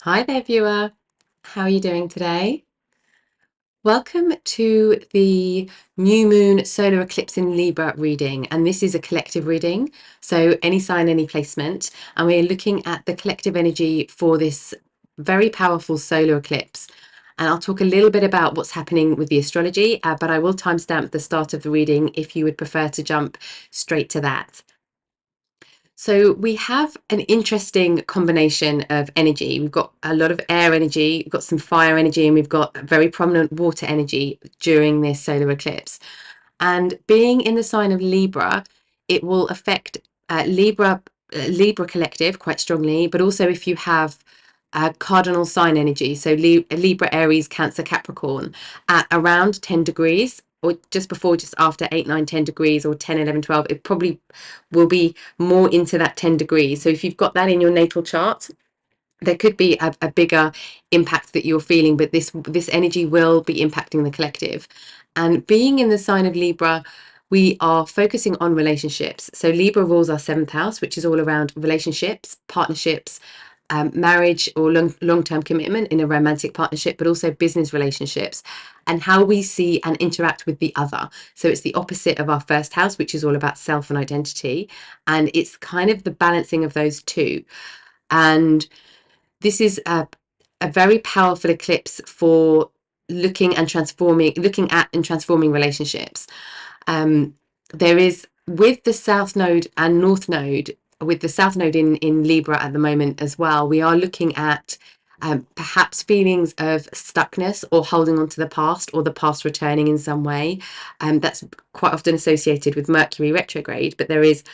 Hi there, viewer. How are you doing today? Welcome to the new moon solar eclipse in Libra reading. And this is a collective reading. So any sign, any placement. And we're looking at the collective energy for this very powerful solar eclipse. And I'll talk a little bit about what's happening with the astrology, but I will timestamp the start of the reading if you would prefer to jump straight to that. So we have an interesting combination of energy. We've got a lot of air energy, we've got some fire energy, and we've got very prominent water energy during this solar eclipse. And being in the sign of Libra, it will affect Libra collective quite strongly, but also if you have cardinal sign energy, so Libra, Aries, Cancer, Capricorn, at around 10 degrees, or just before, just after 8, 9, 10 degrees, or 10, 11, 12, it probably will be more into that 10 degrees. So if you've got that in your natal chart, there could be a bigger impact that you're feeling, but this energy will be impacting the collective. And being in the sign of Libra, we are focusing on relationships. So Libra rules our seventh house, which is all around relationships, partnerships, marriage or long-term commitment in a romantic partnership, but also business relationships and how we see and interact with the other. So it's the opposite of our first house, which is all about self and identity. And it's kind of the balancing of those two. And this is a very powerful eclipse for looking at and transforming relationships. There is, with the South Node and North Node, with the South Node in Libra at the moment as well, we are looking at perhaps feelings of stuckness or holding on to the past, or the past returning in some way. That's quite often associated with Mercury retrograde, but there is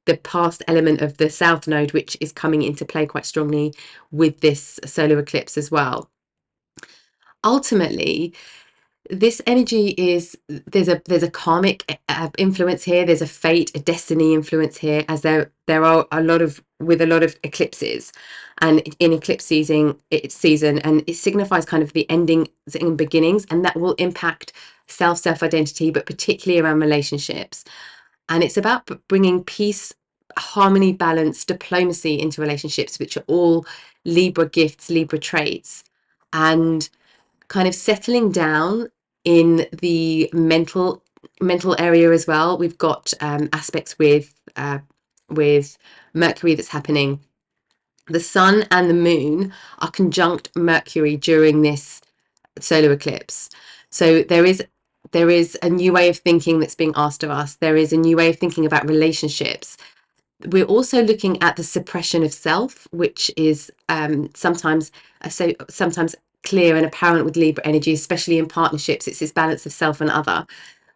the past element of the South Node, which is coming into play quite strongly with this solar eclipse as well. Ultimately, this energy is, there's a karmic influence here, there's a fate, a destiny influence here, as there are a lot of eclipses, and in eclipse season and it signifies kind of the endings and beginnings, and that will impact self identity, but particularly around relationships. And it's about bringing peace, harmony, balance, diplomacy into relationships, which are all Libra gifts, Libra traits, and kind of settling down in the mental area as well. We've got aspects with Mercury that's happening. The sun and the moon are conjunct Mercury during this solar eclipse. So there is a new way of thinking that's being asked of us. There is a new way of thinking about relationships. We're also looking at the suppression of self, which is sometimes clear and apparent with Libra energy, especially in partnerships. It's this balance of self and other.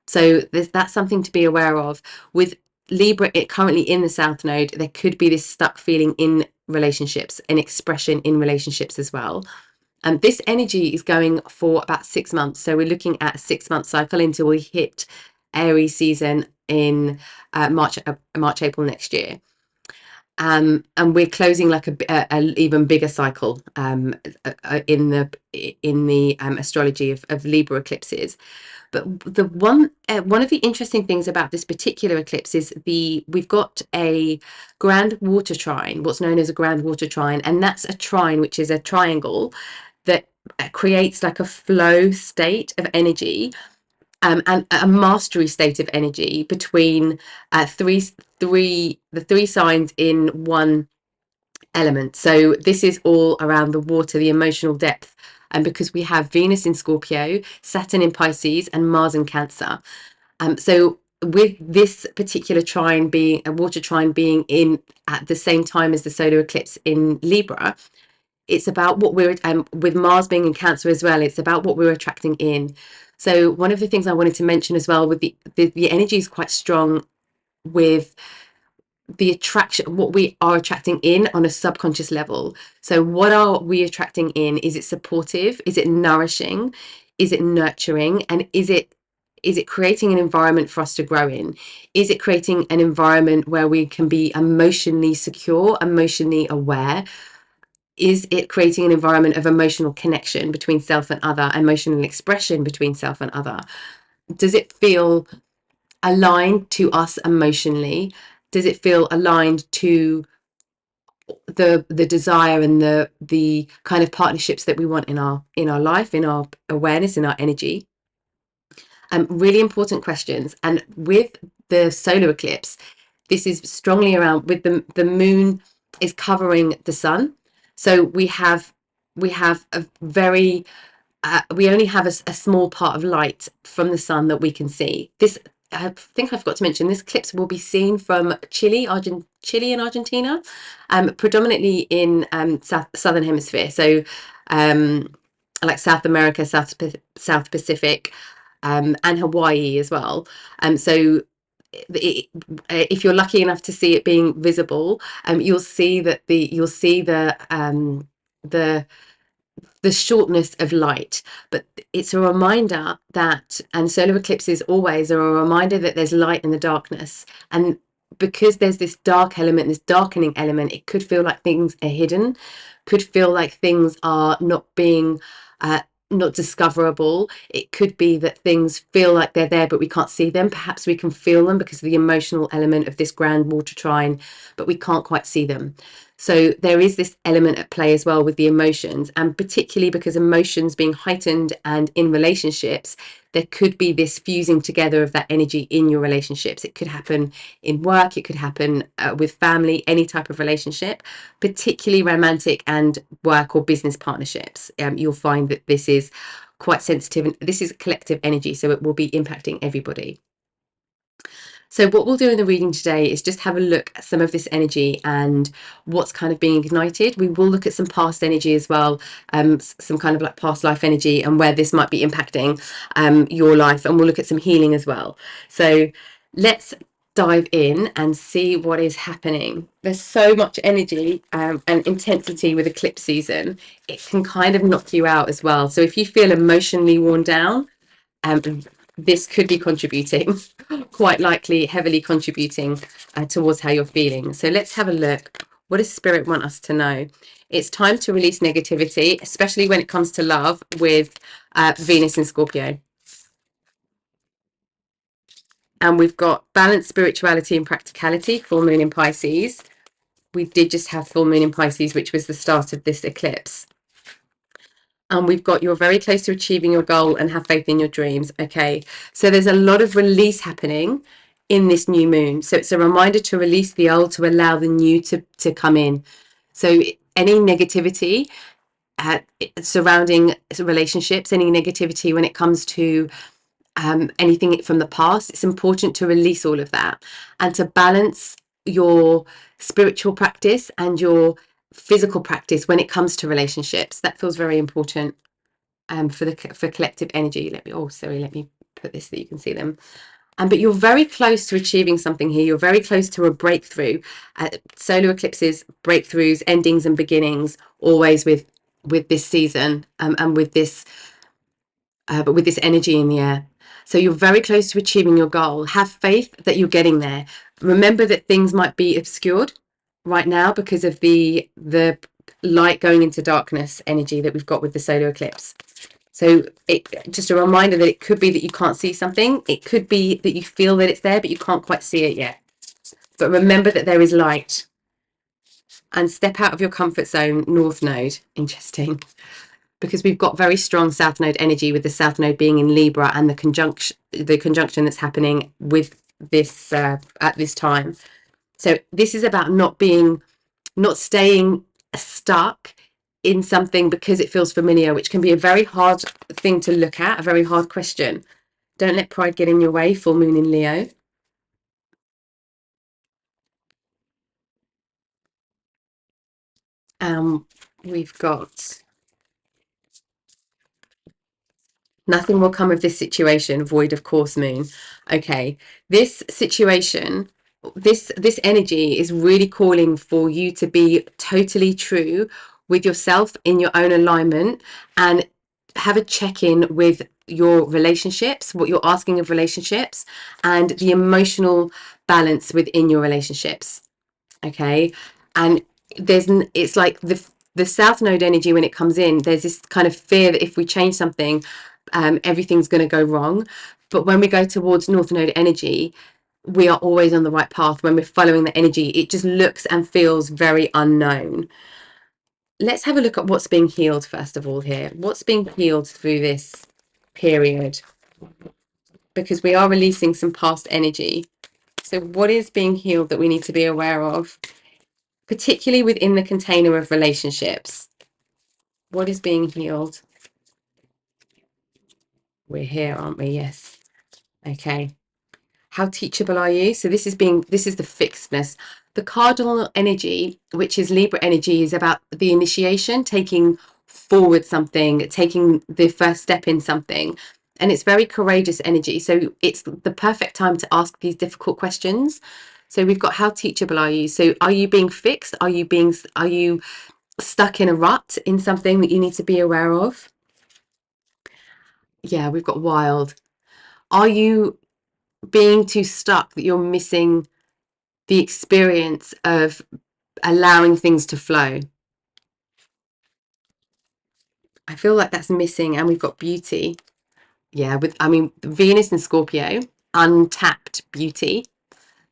So that's something to be aware of. With Libra currently in the South Node, there could be this stuck feeling in relationships, an expression in relationships as well. And this energy is going for about 6 months. So we're looking at a 6-month cycle until we hit Aries season in March, April next year. And we're closing like a even bigger cycle in the astrology of Libra eclipses. But the one of the interesting things about this particular eclipse is we've got a grand water trine, what's known as a grand water trine, and that's a trine which is a triangle that creates like a flow state of energy, and a mastery state of energy between the three signs in one element. So this is all around the water, the emotional depth, and because we have Venus in Scorpio, Saturn in Pisces, and Mars in Cancer. So with this particular trine being a water trine being in at the same time as the solar eclipse in Libra, it's about what we're with Mars being in Cancer as well, it's about what we're attracting in. So one of the things I wanted to mention as well, with the energy is quite strong with the attraction, what we are attracting in on a subconscious level. So what are we attracting in? Is it supportive? Is it nourishing? Is it nurturing? And is it creating an environment for us to grow in? Is it creating an environment where we can be emotionally secure, emotionally aware? Is it creating an environment of emotional connection between self and other, emotional expression between self and other? Does it feel aligned to us emotionally? Does it feel aligned to the desire and the kind of partnerships that we want in our life, in our awareness, in our energy. Really important questions. And with the solar eclipse, this is strongly around, with the moon is covering the sun, so we have a very we only have a small part of light from the sun that we can see. This, I think I forgot to mention, this eclipse will be seen from Chile and Argentina, predominantly in southern hemisphere. So like South America, South Pacific, and Hawaii as well. So if you're lucky enough to see it being visible, you'll see that the shortness of light. But it's a reminder that, and solar eclipses always are a reminder that there's light in the darkness. And because there's this dark element, this darkening element, it could feel like things are hidden, could feel like things are not being not discoverable. It could be that things feel like they're there, but we can't see them. Perhaps we can feel them because of the emotional element of this grand water trine, but we can't quite see them. So there is this element at play as well with the emotions, and particularly because emotions being heightened and in relationships, there could be this fusing together of that energy in your relationships. It could happen in work, it could happen with family, any type of relationship, particularly romantic and work or business partnerships. You'll find that this is quite sensitive, and this is collective energy, so it will be impacting everybody. So what we'll do in the reading today is just have a look at some of this energy and what's kind of being ignited. We will look at some past energy as well, some kind of like past life energy and where this might be impacting your life, and we'll look at some healing as well. So let's dive in and see what is happening. There's so much energy and intensity with eclipse season. It can kind of knock you out as well. So if you feel emotionally worn down, this could be contributing, quite likely heavily contributing towards how you're feeling. So let's have a look. What does Spirit want us to know? It's time to release negativity, especially when it comes to love, with Venus in Scorpio. And we've got balanced spirituality and practicality, full moon in Pisces. We did just have full moon in Pisces, which was the start of this eclipse. And we've got, you're very close to achieving your goal and have faith in your dreams. Okay, so there's a lot of release happening in this new moon. So it's a reminder to release the old, to allow the new to come in. So any negativity surrounding relationships, any negativity when it comes to anything from the past, it's important to release all of that and to balance your spiritual practice and your physical practice when it comes to relationships. That feels very important for collective energy. Let me put this so that you can see them. But you're very close to achieving something here. You're very close to a breakthrough. Solar eclipses, breakthroughs, endings and beginnings, always with this season, and with this but with this energy in the air. So you're very close to achieving your goal. Have faith that you're getting there. Remember that things might be obscured right now because of the light going into darkness energy that we've got with the solar eclipse. So just a reminder that it could be that you can't see something. It could be that you feel that it's there, but you can't quite see it yet. But remember that there is light. And step out of your comfort zone, North Node. Interesting. Because we've got very strong South Node energy, with the South Node being in Libra and the conjunction that's happening with this at this time. So this is about not staying stuck in something because it feels familiar, which can be a very hard thing to look at, a very hard question. Don't let pride get in your way, full moon in Leo. We've got nothing will come of this situation, void of course moon. Okay, this situation, this energy is really calling for you to be totally true with yourself, in your own alignment, and have a check-in with your relationships, what you're asking of relationships, and the emotional balance within your relationships. Okay, and it's like the South Node energy, when it comes in, there's this kind of fear that if we change something, everything's going to go wrong. But when we go towards North Node energy, we are always on the right path when we're following the energy. It just looks and feels very unknown. Let's have a look at what's being healed first of all here. What's being healed through this period? Because we are releasing some past energy. So what is being healed that we need to be aware of, particularly within the container of relationships? What is being healed? We're here, aren't we? Yes. Okay. How teachable are you? So this is the fixedness. The cardinal energy, which is Libra energy, is about the initiation, taking forward something, taking the first step in something. And it's very courageous energy. So it's the perfect time to ask these difficult questions. So we've got how teachable are you? So are you being fixed? Are you stuck in a rut in something that you need to be aware of? Yeah, we've got wild. Are you being too stuck that you're missing the experience of allowing things to flow? I feel like that's missing. And we've got beauty. Yeah, Venus and Scorpio, untapped beauty,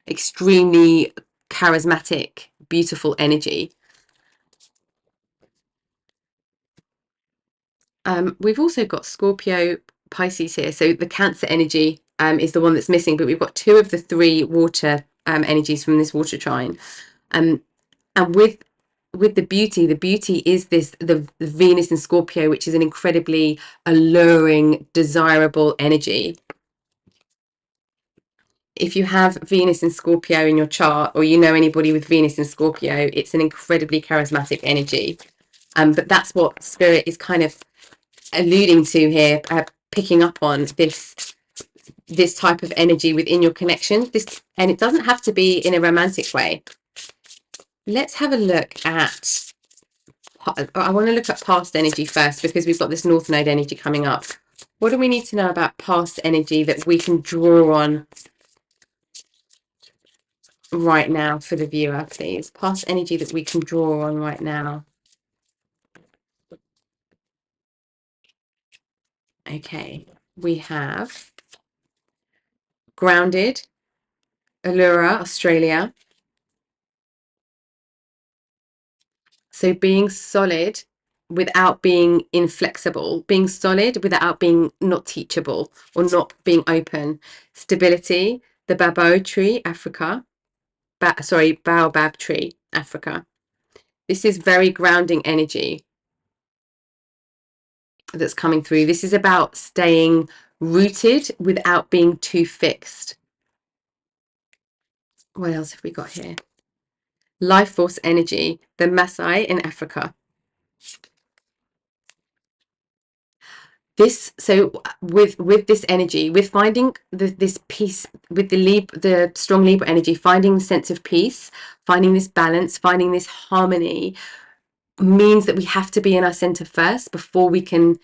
extremely charismatic, beautiful energy. We've also got Scorpio, Pisces here. So the Cancer energy is the one that's missing, but we've got two of the three water energies from this water trine. And with the beauty is the Venus in Scorpio, which is an incredibly alluring, desirable energy. If you have Venus in Scorpio in your chart, or you know anybody with Venus in Scorpio, it's an incredibly charismatic energy. But that's what Spirit is kind of alluding to here, picking up on this type of energy within your connection. And it doesn't have to be in a romantic way. Let's have a look at, I want to look at past energy first, because we've got this North Node energy coming up. What do we need to know about past energy that we can draw on right now for the viewer, please? Past energy that we can draw on right now. Okay, we have grounded, Allura, Australia. So being solid without being inflexible, being solid without being not teachable or not being open. Stability, the Babao tree, Africa. Baobab tree, Africa. This is very grounding energy that's coming through. This is about staying rooted without being too fixed. What else have we got here? Life force energy, the Maasai in Africa. With this energy, with finding this peace, with the strong Libra energy, finding the sense of peace, finding this balance, finding this harmony, means that we have to be in our center first before we can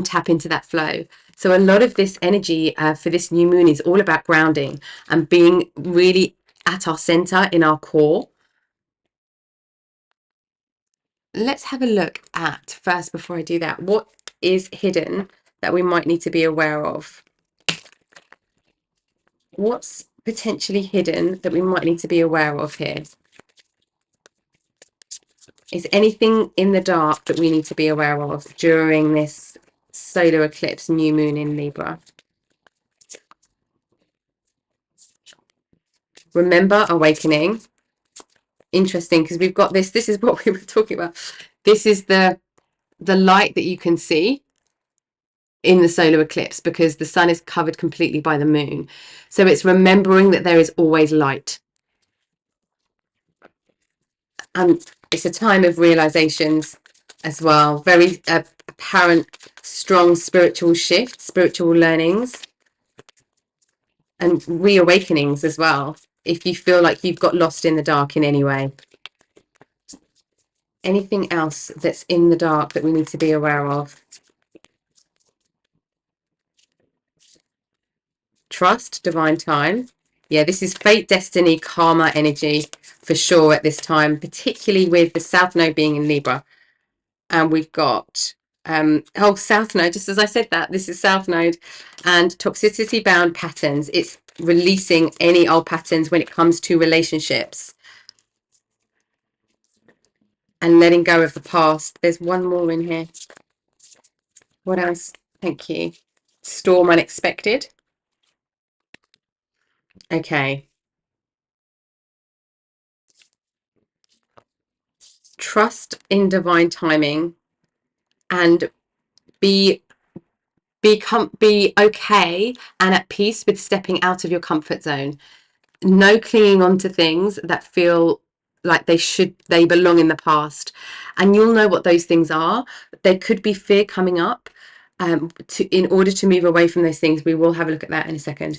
tap into that flow. So a lot of this energy for this new moon is all about grounding and being really at our center, in our core. Let's have a look at, first, before I do that, what is hidden that we might need to be aware of. What's potentially hidden that we might need to be aware of here? Is anything in the dark that we need to be aware of during this solar eclipse new moon in Libra? Remember, awakening. Interesting, because we've got this is what we were talking about. This is the light that you can see in the solar eclipse, because the sun is covered completely by the moon. So it's remembering that there is always light. And it's a time of realizations as well. Very apparent, strong spiritual shifts, spiritual learnings, and reawakenings as well, if you feel like you've got lost in the dark in any way. Anything else that's in the dark that we need to be aware of? Trust, divine time. Yeah, this is fate, destiny, karma energy for sure at this time, particularly with the South Node being in Libra. And we've got South Node, just as I said that, this is South Node, and toxicity bound patterns. It's releasing any old patterns when it comes to relationships and letting go of the past. There's one more in here. What else? Thank you. Storm unexpected. Okay. Trust in divine timing and be be okay and at peace with stepping out of your comfort zone. No clinging on to things that feel like they belong in the past, and you'll know what those things are. There could be fear coming up. In order to move away from those things, we will have a look at that in a second.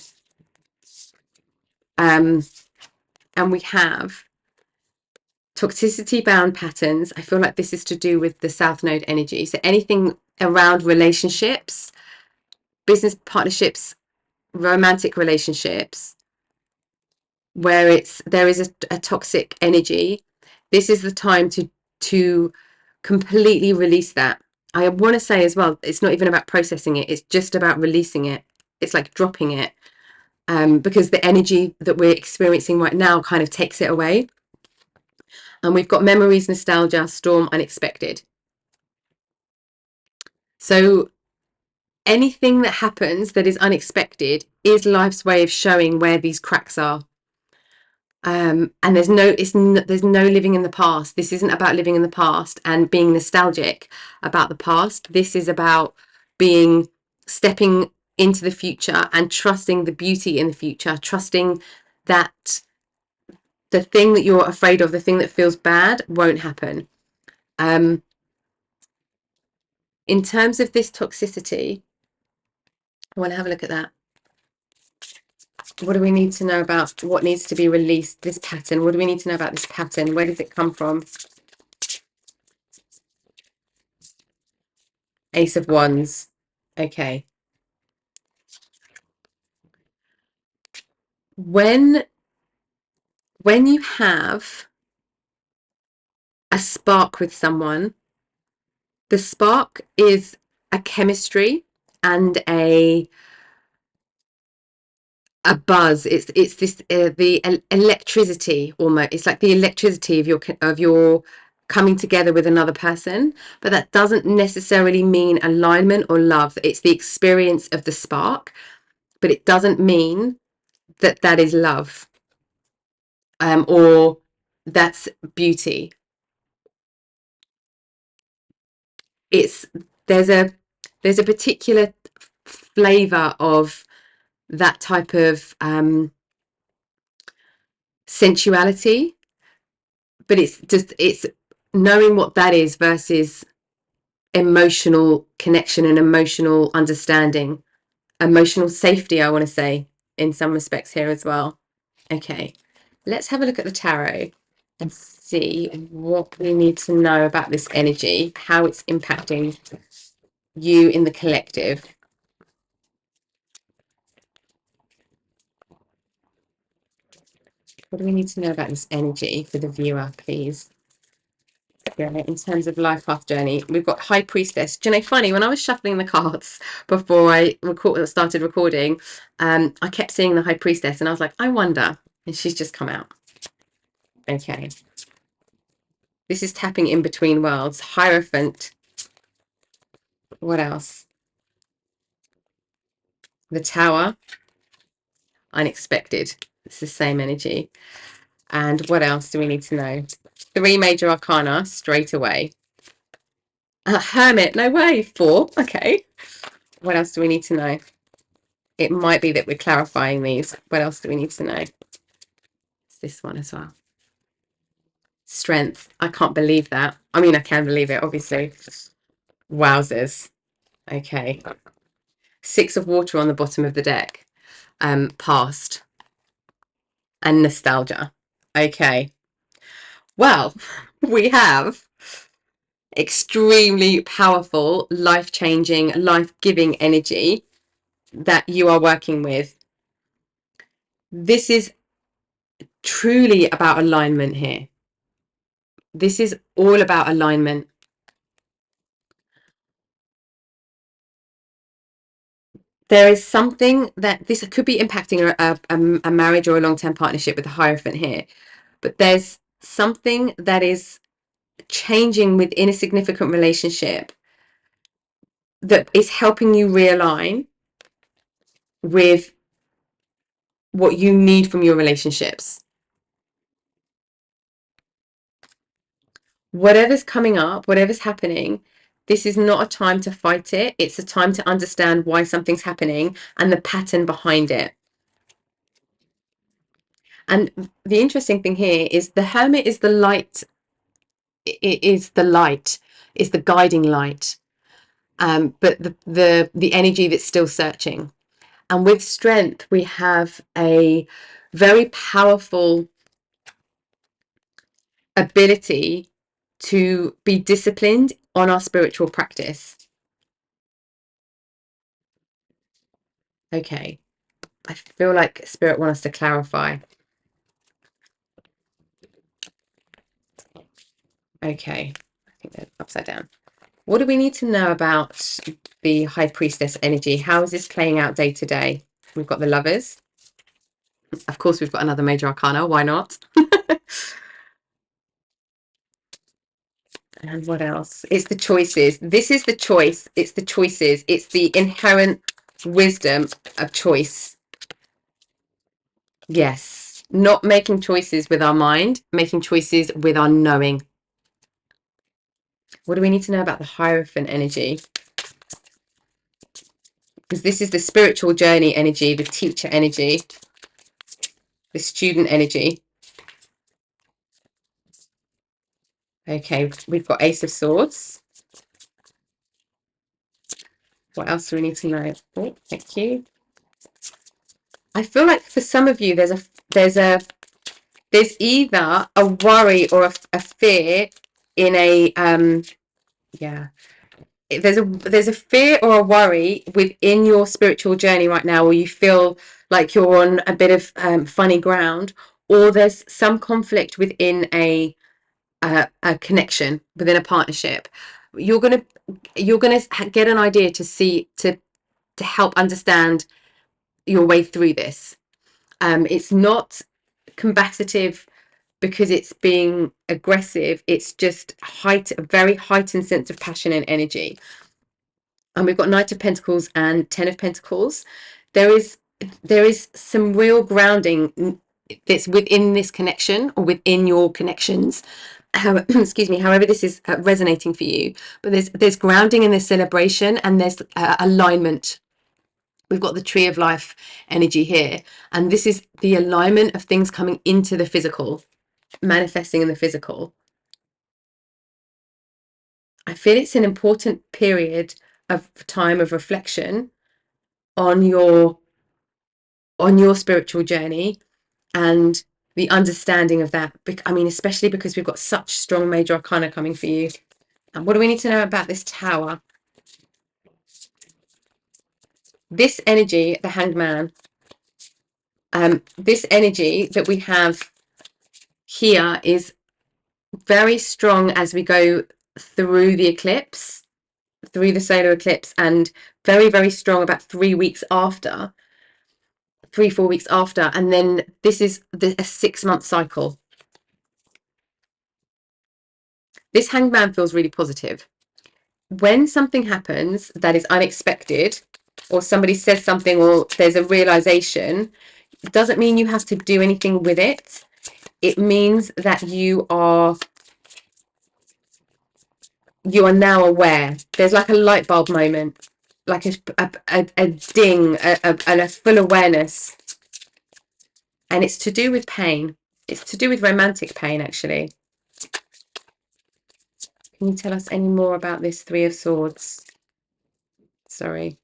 And we have toxicity bound patterns. I feel like this is to do with the South Node energy. So anything around relationships, business partnerships, romantic relationships, where there is a toxic energy. This is the time to completely release that. I want to say as well, it's not even about processing it, it's just about releasing it. It's like dropping it, because the energy that we're experiencing right now kind of takes it away. And we've got memories, nostalgia, storm, unexpected. So anything that happens that is unexpected is life's way of showing where these cracks are. And there's no living in the past. This isn't about living in the past and being nostalgic about the past. This is about stepping into the future and trusting the beauty in the future, trusting that the thing that you're afraid of, the thing that feels bad, won't happen. In terms of this toxicity, I want to have a look at that. What do we need to know about what needs to be released? This pattern. What do we need to know about this pattern? Where does it come from? Ace of Wands. Okay. When you have a spark with someone, the spark is a chemistry and a buzz. It's this the electricity almost. It's like the electricity of your coming together with another person, but that doesn't necessarily mean alignment or love. It's the experience of the spark, but it doesn't mean that that is love, or that's beauty. It's there's a particular flavor of that type of sensuality, but it's knowing what that is versus emotional connection and emotional understanding, emotional safety, I want to say, in some respects here as well. Okay, let's have a look at the tarot and see what we need to know about this energy, how it's impacting you in the collective. What do we need to know about this energy for the viewer, please? Yeah, in terms of life path journey, we've got High Priestess. Do you know, funny, when I was shuffling the cards before I started recording, I kept seeing the High Priestess and I was like, I wonder. And she's just come out. Okay. This is tapping in between worlds. Hierophant. What else? The Tower. Unexpected. It's the same energy. And what else do we need to know? 3 major arcana straight away. Hermit. No way. 4. Okay. What else do we need to know? It might be that we're clarifying these. What else do we need to know? It's this one as well. Strength. I can't believe that. I mean, I can believe it, obviously. Wowzers. Okay. 6 of water on the bottom of the deck. Past. And nostalgia. Okay. Well, we have extremely powerful, life-changing, life-giving energy that you are working with. This is truly about alignment here. This is all about alignment. there is something that this could be impacting a marriage or a long-term partnership with the Hierophant here, but there's something that is changing within a significant relationship that is helping you realign with what you need from your relationships. Whatever's coming up, whatever's happening, this is not a time to fight it. It's a time to understand why something's happening and the pattern behind it. And the interesting thing here is the Hermit is the light. It is the light, is the guiding light. But the energy that's still searching. And with Strength, we have a very powerful ability to be disciplined on our spiritual practice. Okay, I feel like Spirit wants us to clarify. Okay, I think they're upside down. What do we need to know about the High Priestess energy? How is this playing out day to day? We've got the Lovers. Of course, we've got another major arcana. Why not? And what else? It's the choices. This is the choice. It's the choices. It's the inherent wisdom of choice. Yes. Not making choices with our mind, making choices with our knowing. What do we need to know about the Hierophant energy? Because this is the spiritual journey energy, the teacher energy, the student energy. Okay, we've got Ace of Swords. What else do we need to know? Oh, thank you. I feel like for some of you, there's either a worry or a fear in a yeah. There's a fear or a worry within your spiritual journey right now, where you feel like you're on a bit of funny ground, or there's some conflict within a connection, within a partnership. You're gonna get an idea to help understand your way through this. It's not combative because it's being aggressive. It's just a very heightened sense of passion and energy. And we've got Knight of Pentacles and Ten of Pentacles. There is some real grounding that's within this connection, or within your connections. Excuse me, however this is resonating for you, but there's grounding in this celebration, and there's alignment. We've got the Tree of Life energy here, and this is the alignment of things coming into the physical, manifesting in the physical. I feel it's an important period of time of reflection on your spiritual journey and the understanding of that. I mean, especially because we've got such strong major arcana coming for you. And what do we need to know about this Tower? This energy, the Hanged Man, this energy that we have here is very strong as we go through the eclipse, through the solar eclipse, and very, very strong about 3 weeks after, 3-4 weeks after. And then this is a 6-month cycle. This Hanged Man feels really positive. When something happens that is unexpected, or somebody says something, or there's a realization, it doesn't mean you have to do anything with it. It means that you are now aware. There's like a light bulb moment, like a ding, and a full awareness. And it's to do with pain. It's to do with romantic pain, actually. Can you tell us any more about this Three of Swords? Sorry.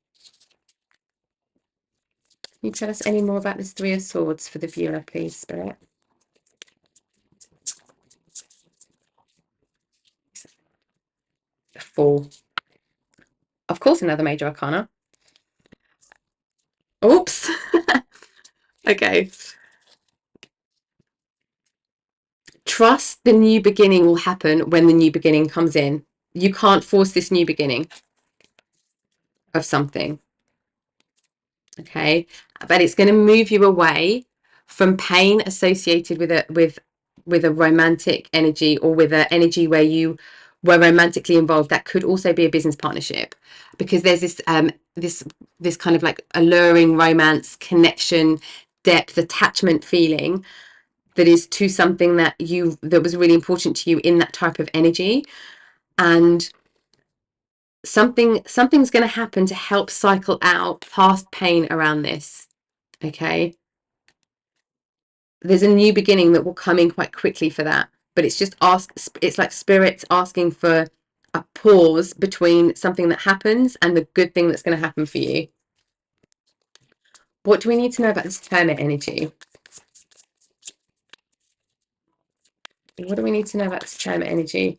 Can you tell us any more about this Three of Swords for the viewer, please, Spirit? Four. Of course, another major arcana. Oops. Okay. Trust the new beginning will happen when the new beginning comes in. You can't force this new beginning of something. Okay, but it's going to move you away from pain associated with a romantic energy, or with an energy where you were romantically involved. That could also be a business partnership, because there's this kind of like alluring romance, connection, depth, attachment feeling that is to something that was really important to you in that type of energy. And something's going to happen to help cycle out past pain around this. Okay, there's a new beginning that will come in quite quickly for that, but it's like spirits asking for a pause between something that happens and the good thing that's going to happen for you. What do we need to know about this Hermit energy? What do we need to know about this Hermit energy?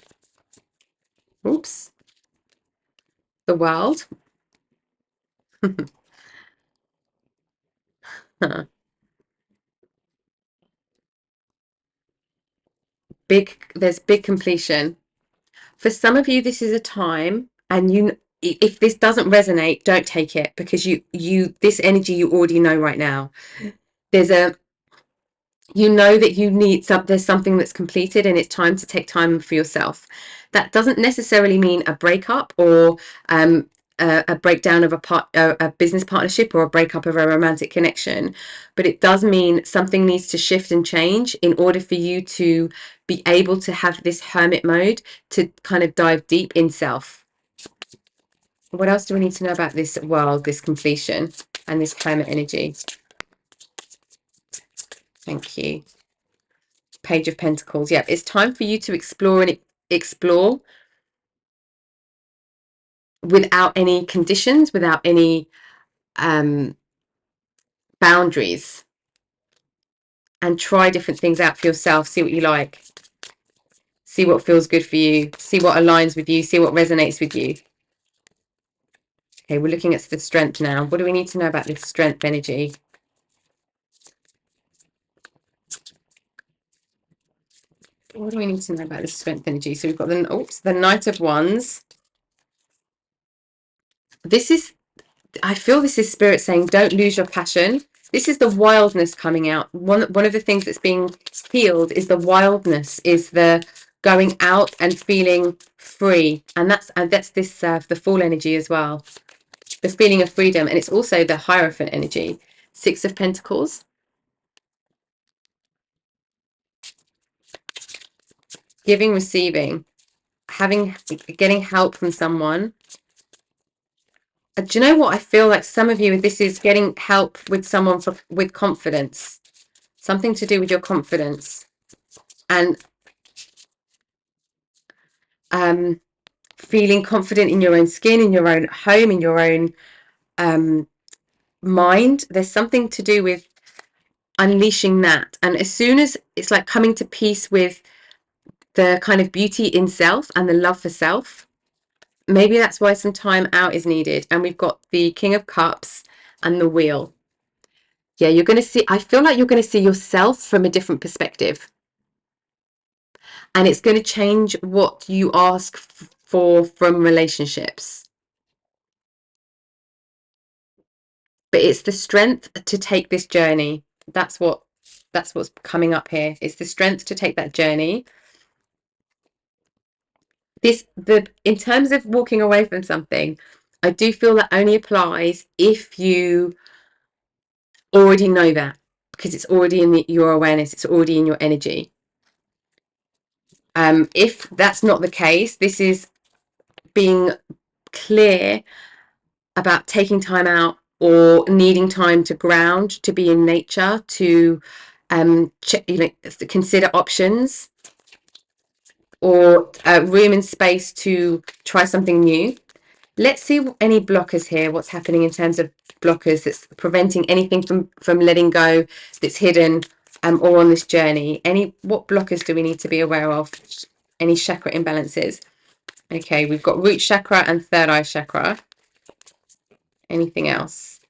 Oops. The world. There's big completion. For some of you, this is a time, and if this doesn't resonate, don't take it, because this energy you already know right now. There's a you know that there's something that's completed, and it's time to take time for yourself. That doesn't necessarily mean a breakup, or a breakdown of a business partnership, or a breakup of a romantic connection, but it does mean something needs to shift and change in order for you to be able to have this hermit mode, to kind of dive deep in self. What else do we need to know about this world, this completion, and this hermit energy? Thank you. Page of Pentacles. Yeah, it's time for you to explore without any conditions, without any boundaries, and try different things out for yourself. See what you like, see what feels good for you, see what aligns with you, see what resonates with you. Okay, we're looking at the strength now. What do we need to know about this strength energy? What do we need to know about this strength energy? So we've got the Knight of Wands. I feel this is Spirit saying, don't lose your passion. This is the wildness coming out. One of the things that's being healed is the wildness, is the going out and feeling free. And that's this the Fool energy as well. The feeling of freedom. And it's also the Hierophant energy. Six of Pentacles. Giving, receiving, getting help from someone. Do you know what? I feel like some of you, this is getting help with someone with confidence. Something to do with your confidence. And feeling confident in your own skin, in your own home, in your own mind. There's something to do with unleashing that. And as soon as it's like coming to peace with the kind of beauty in self and the love for self, maybe that's why some time out is needed. And we've got the King of Cups and the Wheel. Yeah, you're going to see, I feel like you're going to see yourself from a different perspective. And it's going to change what you ask for from relationships. But it's the strength to take this journey. That's what's coming up here. It's the strength to take that journey. In terms of walking away from something, I do feel that only applies if you already know that, because it's already in your awareness, it's already in your energy. If that's not the case, this is being clear about taking time out, or needing time to ground, to be in nature, to consider options, or room and space to try something new. Let's see any blockers here. What's happening in terms of blockers that's preventing anything from letting go, that's hidden, or on this journey. What blockers do we need to be aware of? Any chakra imbalances? Okay, we've got root chakra and third eye chakra. Anything else?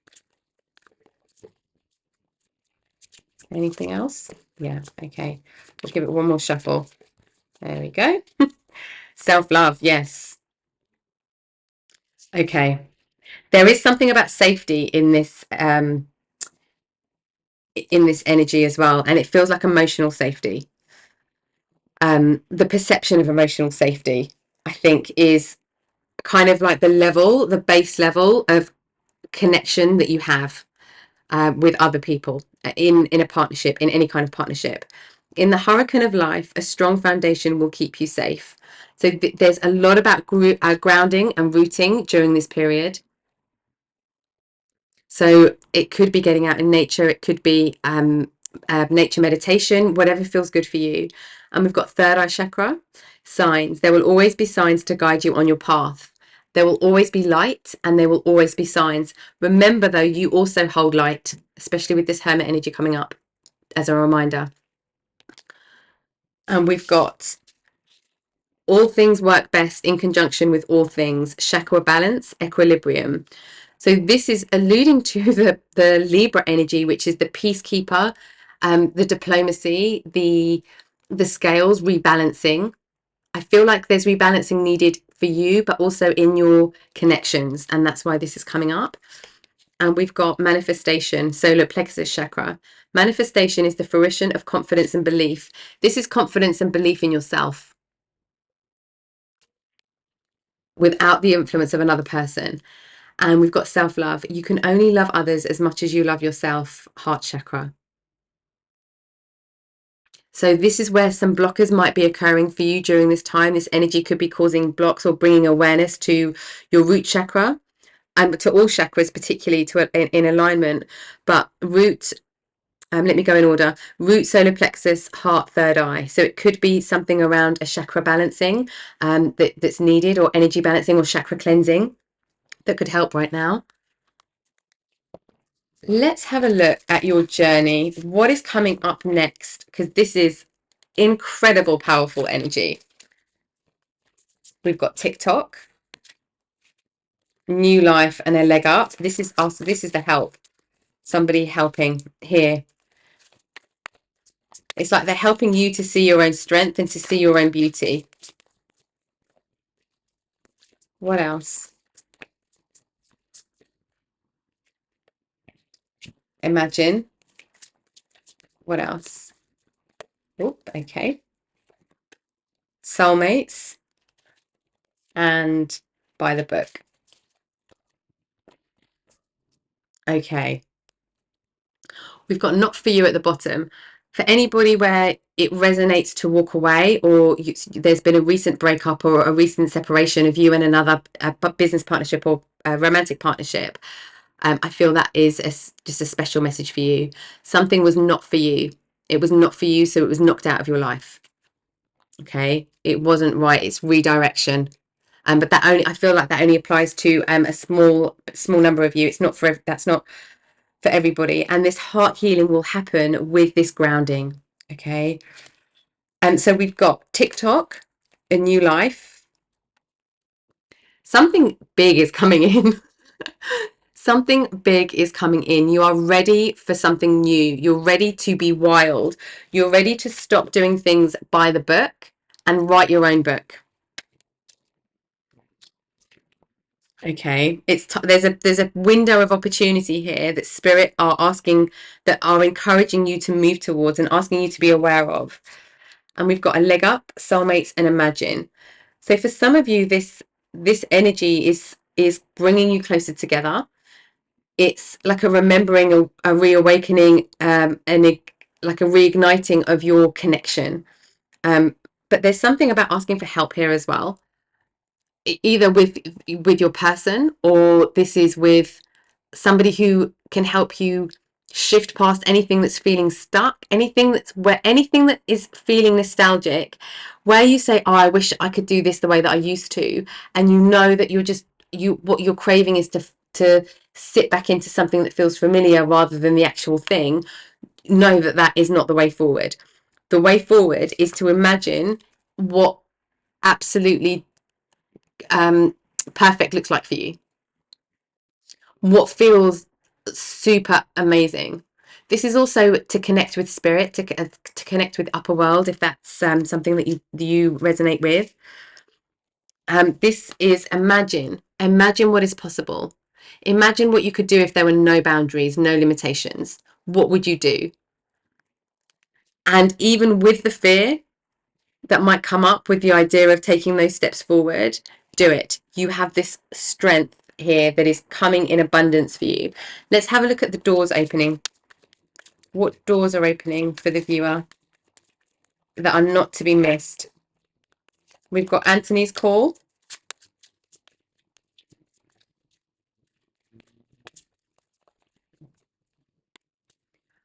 Anything else? Yeah, okay. We'll give it one more shuffle. There we go. Self-love, yes. Okay. There is something about safety in this energy as well, and it feels like emotional safety. The perception of emotional safety, I think, is kind of like the base level of connection that you have with other people in a partnership, in any kind of partnership. In the hurricane of life, a strong foundation will keep you safe. So there's a lot about grounding and rooting during this period. So it could be getting out in nature, it could be nature meditation, whatever feels good for you. And we've got third eye chakra signs. There will always be signs to guide you on your path. There will always be light and there will always be signs. Remember, though, you also hold light, especially with this Hermit energy coming up as a reminder. And we've got all things work best in conjunction with all things, chakra balance, equilibrium. So this is alluding to the Libra energy, which is the peacekeeper, the diplomacy, the scales rebalancing. I feel like there's rebalancing needed for you, but also in your connections, and that's why this is coming up. And we've got manifestation, solar plexus chakra. Manifestation is the fruition of confidence and belief. This is confidence and belief in yourself without the influence of another person. And we've got self-love. You can only love others as much as you love yourself, heart chakra. So this is where some blockers might be occurring for you during this time. This energy could be causing blocks or bringing awareness to your root chakra and to all chakras, particularly in alignment. But root, let me go in order. Root, solar plexus, heart, third eye. So it could be something around a chakra balancing that's needed, or energy balancing or chakra cleansing that could help right now. Let's have a look at your journey. What is coming up next? Because this is incredible, powerful energy. We've got TikTok, new life, and a leg up. This is also, this is the help. Somebody helping here. It's like they're helping you to see your own strength and to see your own beauty. What else? Imagine. What else? Oh, okay. Soulmates and by the book. Okay. We've got not for you at the bottom. For anybody where it resonates to walk away, or there's been a recent breakup or a recent separation of you and another business partnership or a romantic partnership, I feel that is just a special message for you. Something was not for you. It was not for you, so it was knocked out of your life. Okay, it wasn't right. It's redirection. But that only, I feel like that only applies to a small number of you. It's not for, that's not for everybody. And this heart healing will happen with this grounding. Okay. And so we've got TikTok, a new life. Something big is coming in. Something big is coming in. You are ready for something new. You're ready to be wild. You're ready to stop doing things by the book and write your own book. Okay, there's a window of opportunity here that spirit are asking, that are encouraging you to move towards and asking you to be aware of. And we've got a leg up, soulmates, and imagine. So for some of you, this energy is bringing you closer together. It's like a remembering, a reawakening, and like a reigniting of your connection. But there's something about asking for help here as well, either with your person, or this is with somebody who can help you shift past anything that's feeling stuck, anything that is feeling nostalgic, where you say, oh, I wish I could do this the way that I used to, and you know that what you're craving is to sit back into something that feels familiar rather than the actual thing. Know that that is not the way forward. The way forward is to imagine what absolutely perfect looks like for you, what feels super amazing. This is also to connect with spirit, to connect with upper world, if that's something that you resonate with. This is imagine what is possible. Imagine what you could do if there were no boundaries, no limitations. What would you do? And even with the fear that might come up with the idea of taking those steps forward, do it. You have this strength here that is coming in abundance for you. Let's have a look at the doors opening. What doors are opening for the viewer that are not to be missed? We've got Anthony's call.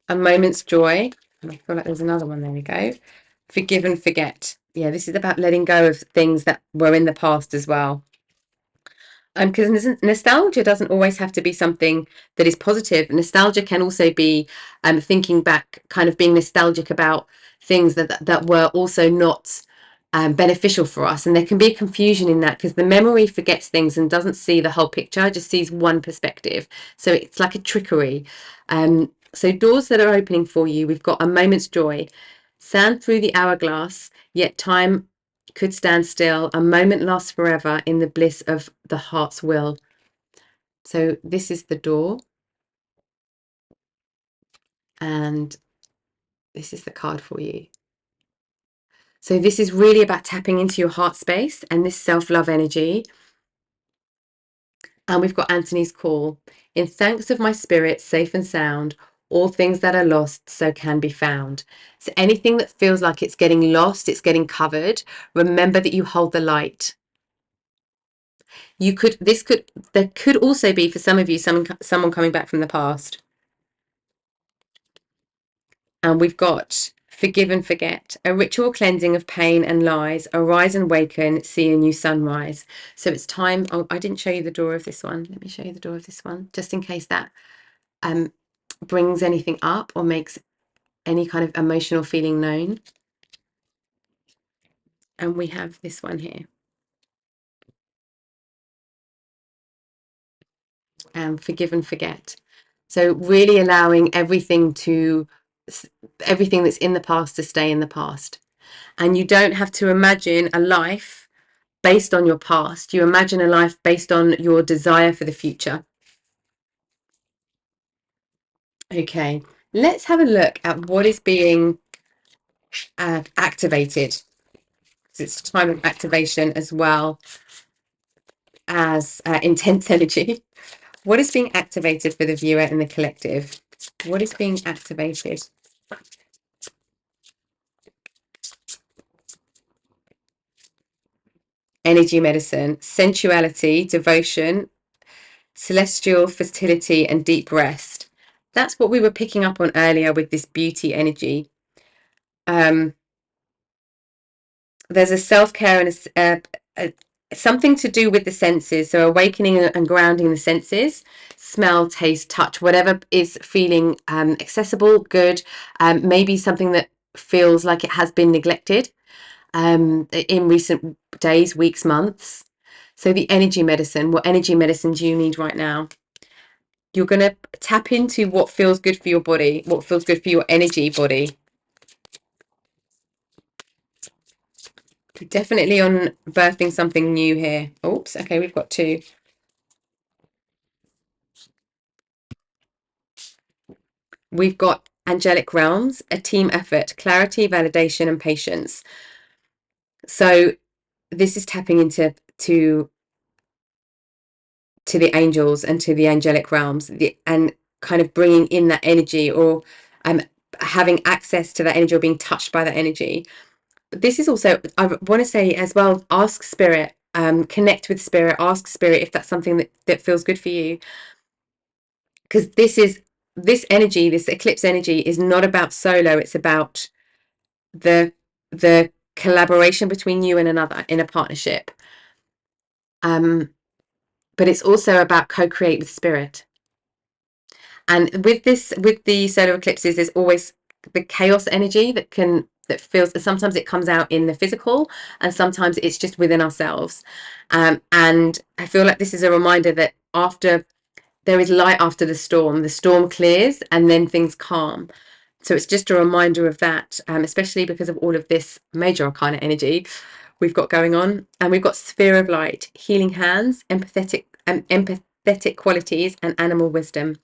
A moment's joy. I feel like there's another one. There we go. Forgive and forget. Yeah, this is about letting go of things that were in the past as well. Because nostalgia doesn't always have to be something that is positive. Nostalgia can also be thinking back, kind of being nostalgic about things that were also not beneficial for us. And there can be a confusion in that because the memory forgets things and doesn't see the whole picture, just sees one perspective. So it's like a trickery. So doors that are opening for you, we've got a moment's joy, sand through the hourglass, yet time could stand still. A moment lasts forever in the bliss of the heart's will. So this is the door. And this is the card for you. So this is really about tapping into your heart space and this self-love energy. And we've got Anthony's call. In thanks of my spirit, safe and sound, all things that are lost so can be found. So anything that feels like it's getting lost, it's getting covered, remember that you hold the light. There could also be for some of you someone coming back from the past. And we've got forgive and forget, a ritual cleansing of pain and lies, arise and waken, see a new sunrise. So it's time. Oh, I didn't show you the door of this one. Let me show you the door of this one, just in case that brings anything up or makes any kind of emotional feeling known. And we have this one here. Forgive and forget. So really allowing everything that's in the past to stay in the past. And you don't have to imagine a life based on your past. You imagine a life based on your desire for the future. Okay, let's have a look at what is being activated. It's a time of activation as well as intense energy. What is being activated for the viewer and the collective? What is being activated? Energy medicine, sensuality, devotion, celestial fertility, and deep rest. That's what we were picking up on earlier with this beauty energy. There's a self-care and something to do with the senses. So awakening and grounding the senses, smell, taste, touch, whatever is feeling accessible, good, maybe something that feels like it has been neglected in recent days, weeks, months. So the energy medicine, what energy medicine do you need right now? You're going to tap into what feels good for your body, what feels good for your energy body. Definitely on birthing something new here. Oops, okay, we've got two. We've got angelic realms, a team effort, clarity, validation, and patience. So this is tapping into the angels and to the angelic realms, and kind of bringing in that energy, or having access to that energy, or being touched by that energy. This is also, I want to say as well, ask spirit, connect with spirit, ask spirit if that's something that feels good for you. Because this energy, this eclipse energy, is not about solo, it's about the collaboration between you and another in a partnership. But it's also about co-create with spirit. And with the solar eclipses, there's always the chaos energy that feels, sometimes it comes out in the physical and sometimes it's just within ourselves. And I feel like this is a reminder that there is light after the storm clears and then things calm. So it's just a reminder of that, especially because of all of this major arcana energy we've got going on. And we've got sphere of light, healing hands, empathetic qualities, and animal wisdom.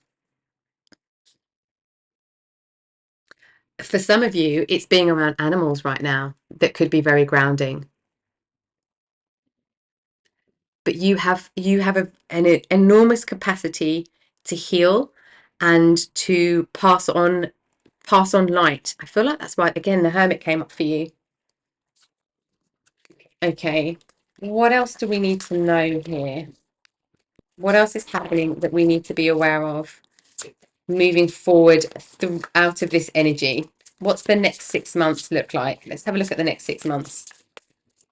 For some of you, it's being around animals right now that could be very grounding. But an enormous capacity to heal and to pass on light. I feel like that's why, again, the Hermit came up for you. Okay, what else do we need to know here? What else is happening that we need to be aware of moving forward out of this energy? What's the next 6 months look like? Let's have a look at the next 6 months.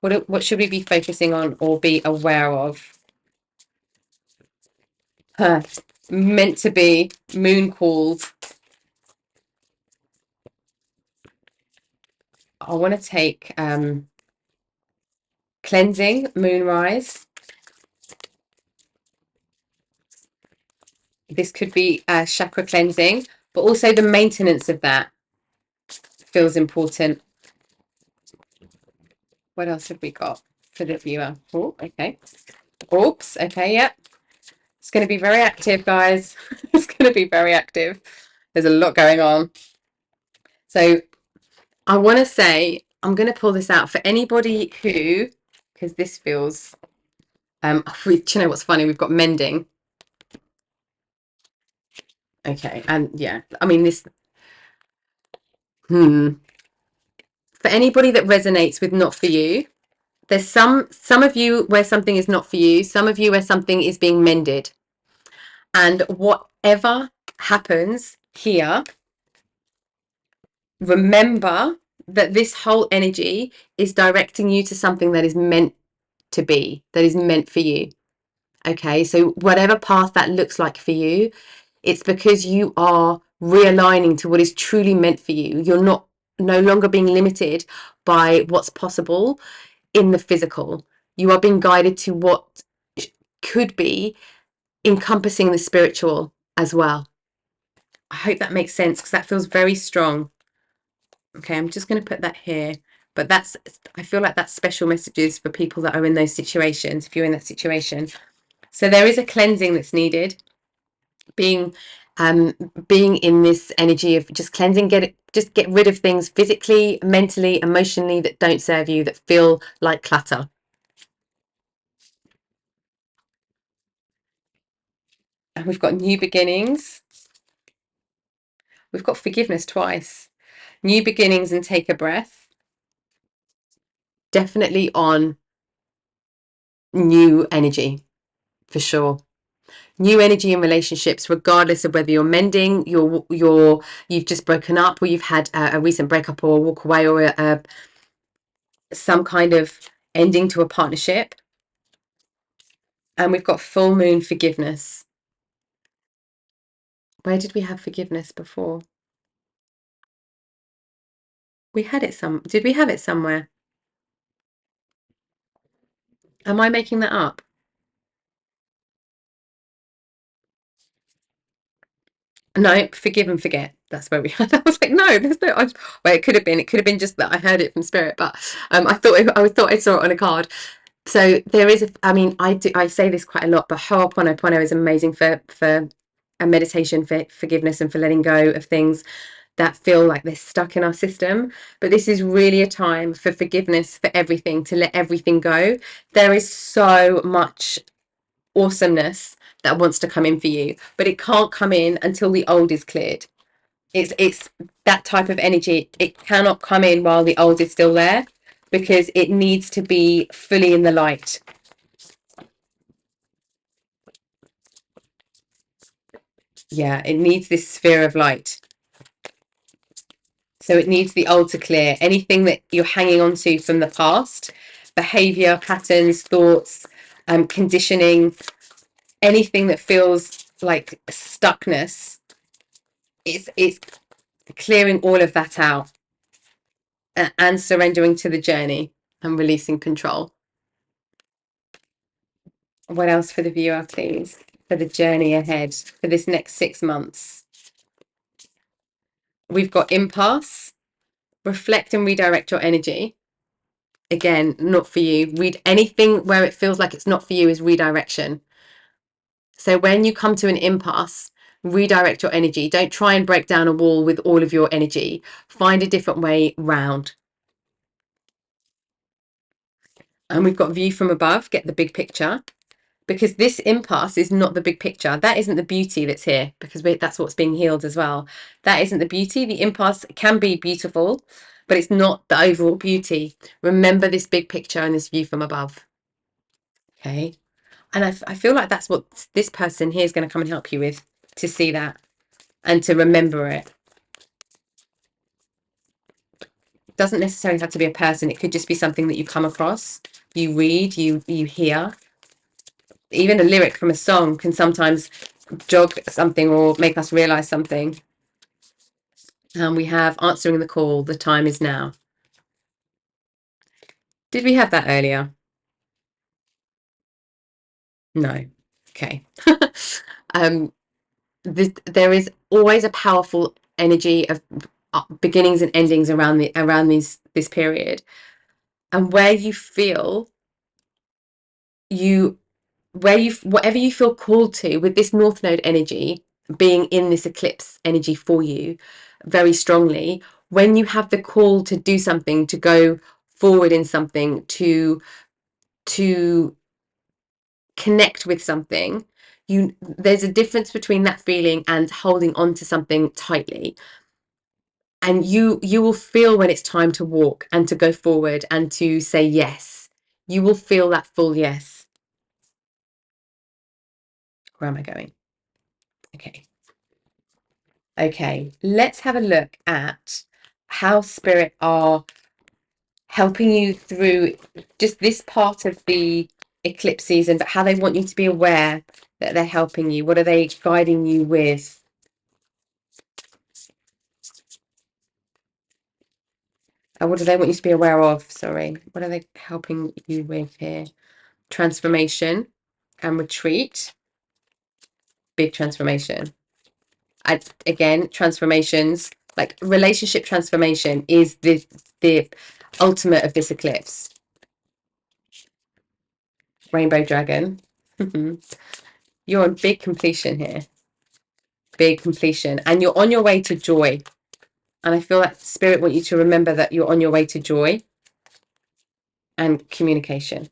What should we be focusing on or be aware of? Meant to be moon called. I want to take cleansing, moonrise. This could be chakra cleansing, but also the maintenance of that feels important. What else have we got for the viewer? Oh, okay. Oops. Okay, yeah. It's going to be very active, guys. It's going to be very active. There's a lot going on. So I want to say, I'm going to pull this out for anybody who, because this feels, do you know what's funny? We've got mending. Okay, and yeah, I mean this. For anybody that resonates with not for you, there's some of you where something is not for you, some of you where something is being mended, and whatever happens here, remember that this whole energy is directing you to something that is meant to be, that is meant for you. Okay, so whatever path that looks like for you, it's because you are realigning to what is truly meant for you. You're no longer being limited by what's possible in the physical. You are being guided to what could be encompassing the spiritual as well. I hope that makes sense because that feels very strong. Okay, I'm just going to put that here. But I feel like that's special messages for people that are in those situations, if you're in that situation. So there is a cleansing that's needed. Being in this energy of just cleansing, just get rid of things physically, mentally, emotionally that don't serve you, that feel like clutter. And we've got new beginnings. We've got forgiveness twice. New beginnings and take a breath. Definitely on new energy, for sure. New energy in relationships, regardless of whether you're mending, you've just broken up, or you've had a recent breakup, or a walk away, or some kind of ending to a partnership. And we've got full moon forgiveness. Where did we have forgiveness before? We had it did we have it somewhere? Am I making that up? No, forgive and forget. That's where we had. I was like, no, there's no. Well, it could have been. It could have been just that I heard it from spirit, but I thought I saw it on a card. So there is. I mean, I say this quite a lot, but Ho'oponopono is amazing for a meditation for forgiveness and for letting go of things that feel like they're stuck in our system. But this is really a time for forgiveness for everything, to let everything go. There is so much awesomeness that wants to come in for you, but it can't come in until the old is cleared. It's that type of energy. It cannot come in while the old is still there, because it needs to be fully in the light. Yeah, it needs this sphere of light. So it needs the old to clear. Anything that you're hanging on to from the past, behavior, patterns, thoughts, conditioning, anything that feels like stuckness, it's clearing all of that out and surrendering to the journey and releasing control. What else for the viewer, please? For the journey ahead, for this next 6 months. We've got impasse. Reflect and redirect your energy. Again, not for you. Read anything where it feels like it's not for you is redirection. So when you come to an impasse, redirect your energy. Don't try and break down a wall with all of your energy. Find a different way round. And we've got view from above, get the big picture. Because this impasse is not the big picture. That isn't the beauty that's here, because that's what's being healed as well. That isn't the beauty. The impasse can be beautiful, but it's not the overall beauty. Remember this big picture and this view from above. Okay. And I feel like that's what this person here is going to come and help you with, to see that and to remember it. It doesn't necessarily have to be a person. It could just be something that you come across, you read, you hear. Even a lyric from a song can sometimes jog something or make us realize something. And we have answering the call, the time is now. Did we have that earlier? No. Okay. There is always a powerful energy of beginnings and endings around this period, and where you feel whatever you feel called to with this North Node energy being in this eclipse energy for you very strongly, when you have the call to do something, to go forward in something, to connect with something, there's a difference between that feeling and holding on to something tightly. And you will feel when it's time to walk and to go forward and to say yes. You will feel that full yes. Where am I going? Okay, let's have a look at how spirit are helping you through just this part of the eclipse season, but how they want you to be aware that they're helping you. What are they guiding you with? What do they want you to be aware of? Sorry, what are they helping you with here? Transformation and retreat. Big transformation. Again, transformations, like relationship transformation, is the ultimate of this eclipse. Rainbow dragon. You're on big completion here. Big completion. And you're on your way to joy. And I feel like spirit want you to remember that you're on your way to joy and communication.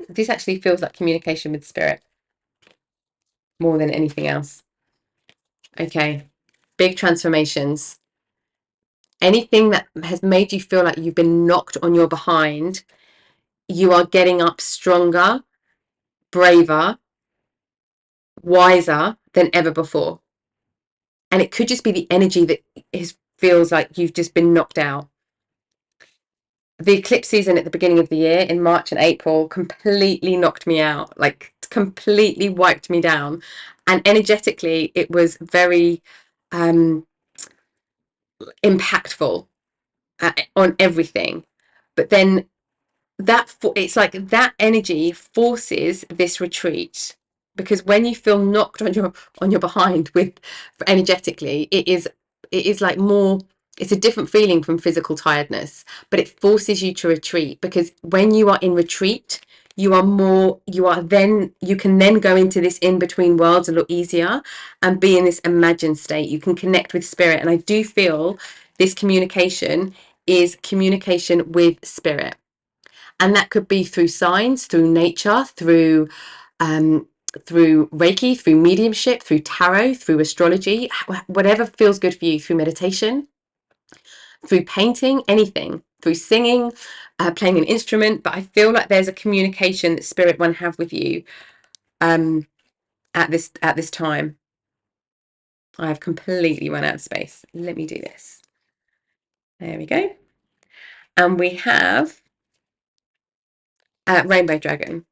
This actually feels like communication with spirit more than anything else. Okay. Big transformations. Anything that has made you feel like you've been knocked on your behind, you are getting up stronger, braver, wiser than ever before. And it could just be the energy that feels like you've just been knocked out. The eclipse season at the beginning of the year in March and April completely knocked me out, like completely wiped me down. And energetically, it was very impactful on everything. But then it's like that energy forces this retreat, because when you feel knocked on your behind with energetically, it is like more, it's a different feeling from physical tiredness, but it forces you to retreat, because when you are in retreat, you can then go into this in between worlds a lot easier and be in this imagined state. You can connect with spirit, and I do feel this communication is communication with spirit. And that could be through signs, through nature, through Reiki, through mediumship, through tarot, through astrology, whatever feels good for you, through meditation, through painting, anything, through singing, playing an instrument. But I feel like there's a communication that spirit want to have with you at this time. I have completely run out of space. Let me do this. There we go. And we have Rainbow Dragon.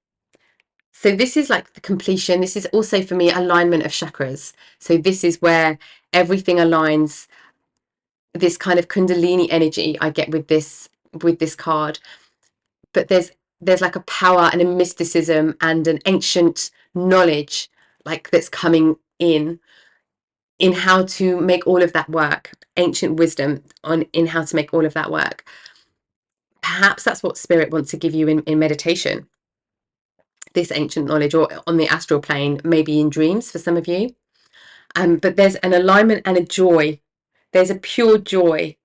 So this is like the completion. This is also for me alignment of chakras. So this is where everything aligns. This kind of Kundalini energy I get with this card. But there's like a power and a mysticism and an ancient knowledge like that's coming in how to make all of that work. Ancient wisdom in how to make all of that work. Perhaps that's what spirit wants to give you in meditation. this ancient knowledge, or on the astral plane, maybe in dreams for some of you. But there's an alignment and a joy. There's a pure joy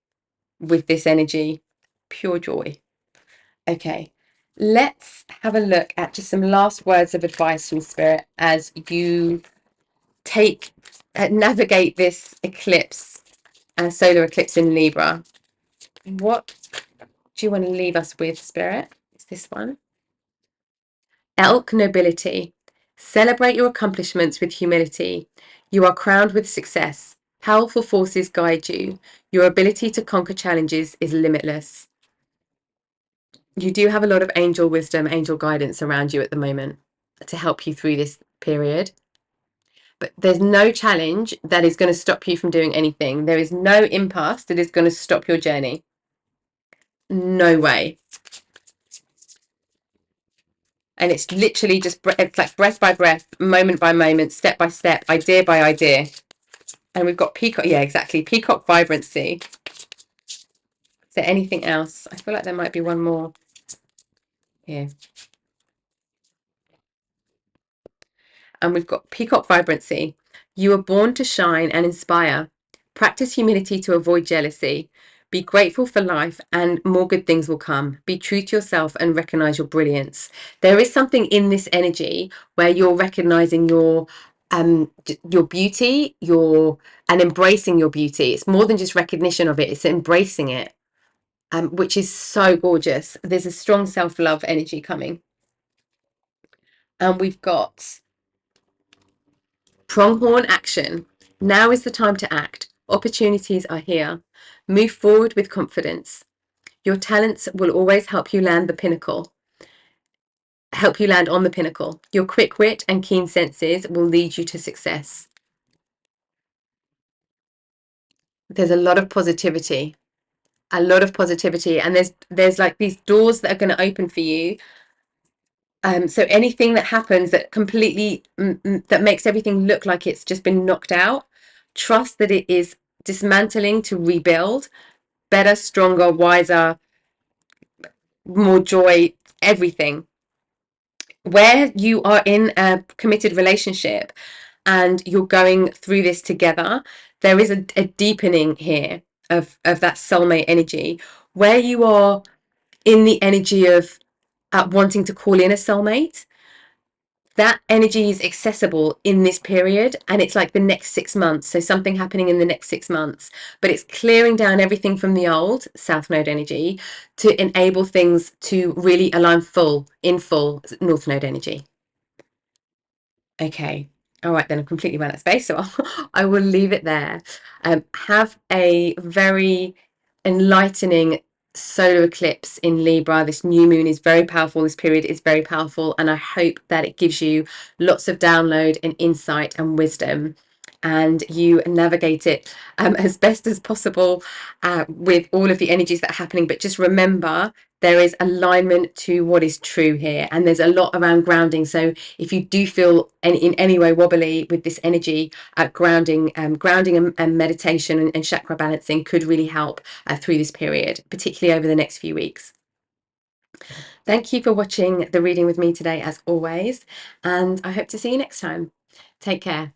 with this energy, pure joy. Okay, let's have a look at just some last words of advice from Spirit as you navigate this eclipse, solar eclipse in Libra. What do you want to leave us with, Spirit? It's this one. Elk nobility. Celebrate your accomplishments with humility. You are crowned with success. Powerful forces guide you. Your ability to conquer challenges is limitless. You do have a lot of angel wisdom, angel guidance around you at the moment to help you through this period. But there's no challenge that is going to stop you from doing anything. There is no impasse that is going to stop your journey. No way. And it's literally just, it's like breath by breath, moment by moment, step by step, idea by idea. And we've got peacock. Yeah, exactly. Peacock vibrancy. Is there anything else? I feel like there might be one more here. And we've got peacock vibrancy. You are born to shine and inspire. Practice humility to avoid jealousy. Be grateful for life and more good things will come. Be true to yourself and recognize your brilliance. There is something in this energy where you're recognizing your beauty, and embracing your beauty. It's more than just recognition of it, it's embracing it, which is so gorgeous. There's a strong self-love energy coming. And we've got pronghorn action. Now is the time to act. Opportunities are here. Move forward with confidence. Your talents will always help you land on the pinnacle. Your quick wit and keen senses will lead you to success. There's a lot of positivity, and there's like these doors that are going to open for you. So anything that happens that completely that makes everything look like it's just been knocked out, trust that it is dismantling to rebuild better, stronger, wiser, more joy, everything. Where you are in a committed relationship and you're going through this together, there is a deepening here of that soulmate energy. Where you are in the energy of wanting to call in a soulmate, that energy is accessible in this period, and it's like the next 6 months. So something happening in the next 6 months, but it's clearing down everything from the old south node energy to enable things to really align full north node energy. Okay, all right, then I've completely run out of space, so I will leave it there. Have a very enlightening solar eclipse in Libra. This new moon is very powerful. This period is very powerful, and I hope that it gives you lots of download and insight and wisdom, and you navigate it as best as possible with all of the energies that are happening. But just remember, there is alignment to what is true here, and there's a lot around grounding. So if you do feel in any way wobbly with this energy, grounding and meditation and chakra balancing could really help through this period, particularly over the next few weeks. Thank you for watching the reading with me today, as always, and I hope to see you next time. Take care.